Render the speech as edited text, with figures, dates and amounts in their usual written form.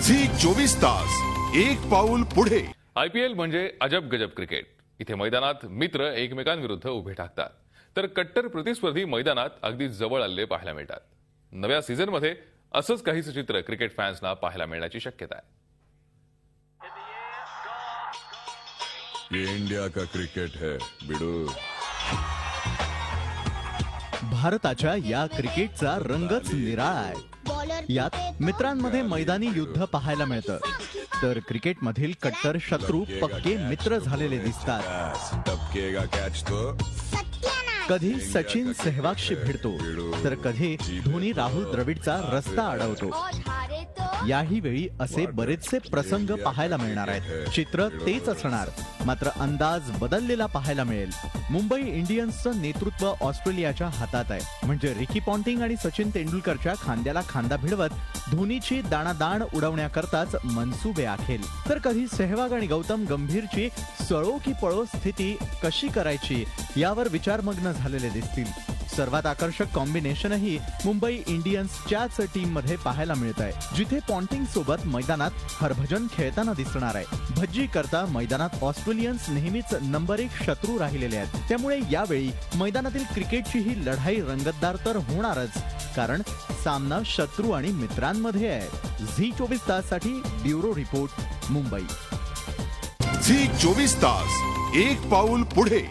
Zee 24 तास एक पाऊल पुढे। IPL म्हणजे अजब गजब क्रिकेट। इथे मैदानात मित्र एकमेकांविरुद्ध उभे ठाकतात, तर कट्टर प्रतिस्पर्धी मैदानात अगदी जवळ आलेले पाहायला मिळतात। नव्या सीझनमध्ये असंच काहीच चित्र क्रिकेट फॅन्सना पाहायला मिळण्याची शक्यता आहे। ये इंडिया का क्रिकेट है बिडू। भारताच्या या क्रिकेटचा रंगच निराळा आहे। यात मित्रांमध्ये मैदानी युद्ध पाहायला मिळतं, तर क्रिकेटमधील कट्टर शत्रू पक्के मित्र झालेले दिसतात। टपकेगा कॅच तो कधी सचिन सेहवागशी भिडतो, तर कधी धोनी राहुल द्रविडचा रस्ता अडवतो। याही वेळी असे बरेचसे प्रसंग पाहायला मिळणार आहेत। चित्र तेच असणार, मात्र अंदाज बदललेला पाहायला मिळेल। मुंबई इंडियन्सचं नेतृत्व ऑस्ट्रेलियाच्या हातात आहे, म्हणजे रिकी पॉन्टिंग आणि सचिन तेंडुलकरच्या खांद्याला खांदा भिडवत धोनीची दाणादाण उडवण्याकरताच मनसुबे आखेल, तर कधी सेहवाग आणि गौतम गंभीरची सळो की पळो स्थिती कशी करायची यावर विचारमग्न झालेले दिसतील। सर्वात आकर्षक कॉम्बिनेशनही मुंबई इंडियन्सच्याच टीम मध्ये पाहायला मिळत आहे, जिथे पॉन्टिंग सोबत मैदानात हरभजन खेळताना दिसणार आहे। भज्जी करता मैदानात ऑस्ट्रेलियन्स नेहमीच नंबर 1 शत्रू राहिलेले आहेत, त्यामुळे यावेळी मैदानातील क्रिकेटची ही लढाई रंगतदार तर होणारच, कारण सामना शत्रू आणि मित्रांमध्ये आहे। झी 24 तास साठी ब्युरो रिपोर्ट, मुंबई। झी 24 तास एक पाऊल पुढे।